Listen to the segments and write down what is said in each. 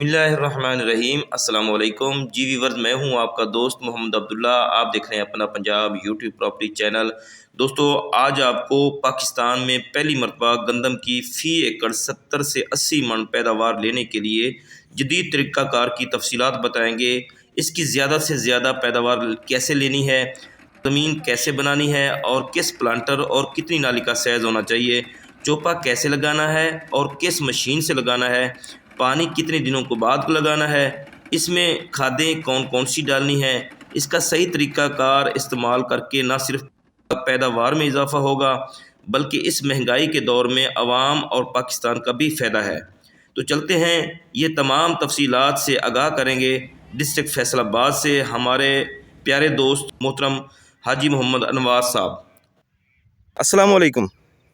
بسم اللہ الرحمن الرحیم۔ السلام علیکم جی ویورز، میں ہوں آپ کا دوست محمد عبداللہ۔ آپ دیکھ رہے ہیں اپنا پنجاب یوٹیوب پراپرٹی چینل۔ دوستو، آج آپ کو پاکستان میں پہلی مرتبہ گندم کی فی ایکڑ 70 سے 80 من پیداوار لینے کے لیے جدید طریقہ کار کی تفصیلات بتائیں گے۔ اس کی زیادہ سے زیادہ پیداوار کیسے لینی ہے، زمین کیسے بنانی ہے، اور کس پلانٹر اور کتنی نالی کا سائز ہونا چاہیے، چوپا کیسے لگانا ہے اور کس مشین سے لگانا ہے، پانی کتنے دنوں کو بعد لگانا ہے، اس میں کھادیں کون کون سی ڈالنی ہے، اس کا صحیح طریقہ کار استعمال کر کے نہ صرف پیداوار میں اضافہ ہوگا بلکہ اس مہنگائی کے دور میں عوام اور پاکستان کا بھی فائدہ ہے۔ تو چلتے ہیں، یہ تمام تفصیلات سے آگاہ کریں گے ڈسٹرکٹ فیصل آباد سے ہمارے پیارے دوست محترم حاجی محمد انوار صاحب۔ السلام علیکم۔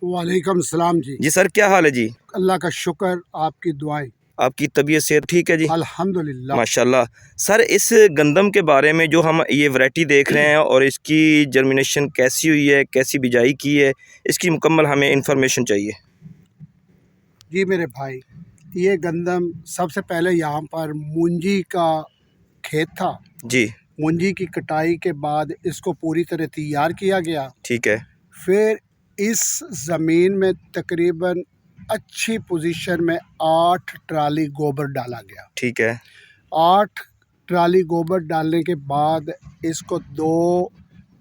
وعلیکم السلام جی سر، کیا حال ہے جی؟ اللہ کا شکر، آپ کی دعائیں۔ آپ کی طبیعت صحت ٹھیک ہے جی؟ الحمدللہ۔ ماشاءاللہ۔ سر، اس گندم کے بارے میں جو ہم یہ ورائٹی دیکھ رہے ہیں اور اس کی جرمینیشن کیسی ہوئی ہے، کیسی بجائی کی ہے، اس کی مکمل ہمیں انفارمیشن چاہیے۔ جی میرے بھائی، یہ گندم سب سے پہلے یہاں پر مونجی کا کھیت تھا۔ جی مونجی کی کٹائی کے بعد اس کو پوری طرح تیار کیا گیا۔ ٹھیک ہے۔ پھر اس زمین میں تقریباً اچھی پوزیشن میں 8 ٹرالی گوبر ڈالا گیا۔ ٹھیک ہے۔ 8 ٹرالی گوبر ڈالنے کے بعد اس کو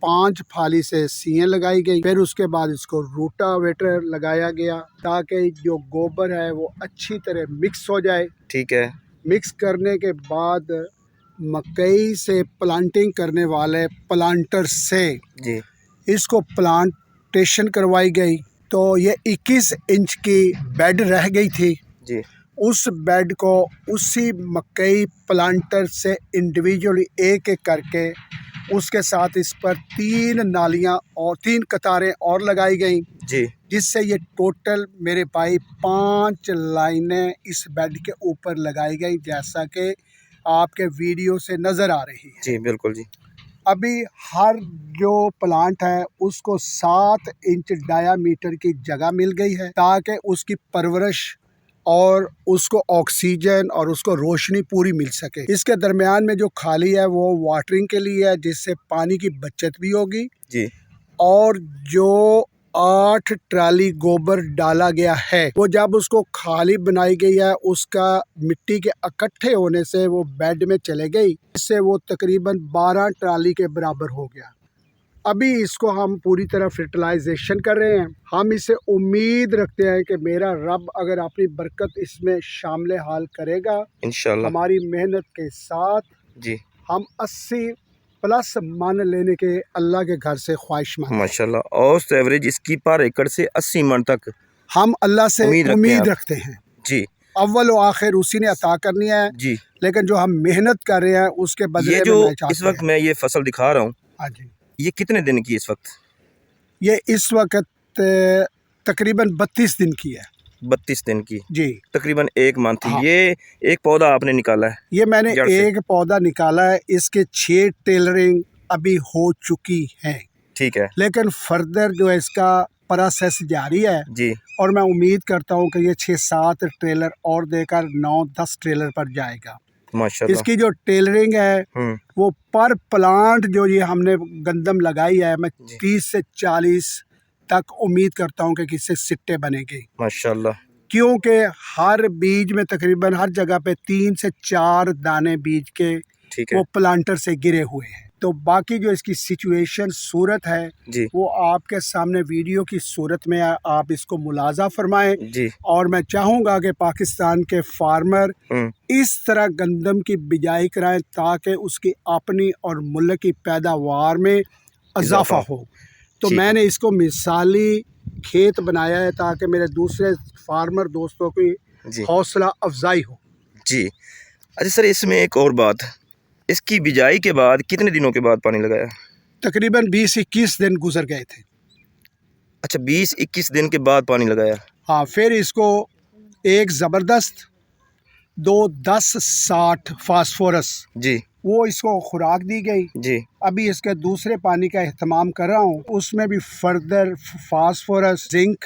5 پھالی سے سییں لگائی گئی۔ پھر اس کے بعد اس کو روٹا ویٹر لگایا گیا تاکہ جو گوبر ہے وہ اچھی طرح مکس ہو جائے۔ ٹھیک ہے۔ مکس کرنے کے بعد مکئی سے پلانٹنگ کرنے والے پلانٹر سے جی اس کو پلانٹیشن کروائی گئی۔ تو یہ 21 انچ کی بیڈ رہ گئی تھی۔ جی اس بیڈ کو اسی مکئی پلانٹر سے انڈیویجولی ایک ایک کر کے اس کے ساتھ اس پر 3 نالیاں اور 3 قطاریں اور لگائی گئیں، جی جس سے یہ ٹوٹل میرے بھائی 5 لائنیں اس بیڈ کے اوپر لگائی گئی، جیسا کہ آپ کے ویڈیو سے نظر آ رہی ہے۔ جی بالکل جی۔ ابھی ہر جو پلانٹ ہے اس کو 7 انچ ڈایا میٹر کی جگہ مل گئی ہے تاکہ اس کی پرورش اور اس کو آکسیجن اور اس کو روشنی پوری مل سکے۔ اس کے درمیان میں جو خالی ہے وہ واٹرنگ کے لیے ہے، جس سے پانی کی بچت بھی ہوگی۔ جی اور جو 8 ٹرالی گوبر ڈالا گیا ہے وہ جب اس کو خالی بنائی گئی ہے، اس کا مٹی کے اکٹھے ہونے سے وہ بیڈ میں چلے گئی، اس سے وہ تقریباً 12 ٹرالی کے برابر ہو گیا۔ ابھی اس کو ہم پوری طرح فرٹیلائزیشن کر رہے ہیں۔ ہم اسے امید رکھتے ہیں کہ میرا رب اگر اپنی برکت اس میں شامل حال کرے گا، انشاءاللہ۔ ہماری محنت کے ساتھ جی ہم 80+ من لینے کے اللہ کے گھر سے خواہش مند ہیں۔ ماشاءاللہ۔ اور ایوریج اس کی پر ایکڑ سے 80 من تک ہم اللہ سے امید رکھتے ہیں۔ جی اول و آخر اسی نے عطا کرنی ہے، جی۔ لیکن جو ہم محنت کر رہے ہیں اس کے بدلے یہ میں جو میں چاہتے اس وقت میں یہ فصل دکھا رہا ہوں، ہاں جی، یہ کتنے دن کی اس وقت؟ یہ اس وقت تقریباً 32 دن کی ہے۔ 32 دن کی، جی تقریباً 1 منتھ۔ ہاں، یہ ایک پودا آپ نے نکالا ہے؟ یہ میں نے جڑ سے؟ ایک پودا نکالا ہے، اس کے 6 ٹیلرنگ ابھی ہو چکی ہیں، ٹھیک ہے لیکن فردر جو ہے اس کا پروسیس جاری ہے، جی۔ اور میں امید کرتا ہوں کہ یہ 6-7 ٹریلر اور دے کر 9-10 ٹریلر پر جائے گا۔ ماشاءاللہ۔ اس کی جو ٹیلرنگ ہے وہ پر پلانٹ جو یہ ہم نے گندم لگائی ہے، میں 30 سے 40 تک امید کرتا ہوں کہ اس سے سٹے بنے گی، ماشاءاللہ۔ کیونکہ ہر بیج میں تقریباً ہر جگہ پہ 3 سے 4 دانے بیج کے ٹھیک ہے وہ پلانٹر سے گرے ہوئے ہیں۔ تو باقی جو اس کی سچویشن صورت ہے جی وہ آپ کے سامنے ویڈیو کی صورت میں آپ اس کو ملاحظہ فرمائیں، جی۔ اور میں چاہوں گا کہ پاکستان کے فارمر اس طرح گندم کی بجائی کرائیں تاکہ اس کی اپنی اور ملک کی پیداوار میں اضافہ ہو۔ تو میں نے اس کو مثالی کھیت بنایا ہے تاکہ میرے دوسرے فارمر دوستوں کی حوصلہ افزائی ہو۔ جی اچھا سر، اس میں ایک اور بات، اس کی بجائی کے بعد کتنے دنوں کے بعد پانی لگایا؟ تقریباً 20-21 دن گزر گئے تھے۔ اچھا، 20-21 دن کے بعد پانی لگایا؟ ہاں، پھر اس کو ایک زبردست 2-10-60 فاسفورس جی وہ اس کو خوراک دی گئی۔ جی۔ ابھی اس کے دوسرے پانی کا اہتمام کر رہا ہوں، اس میں بھی فردر فاسفورس، زنک،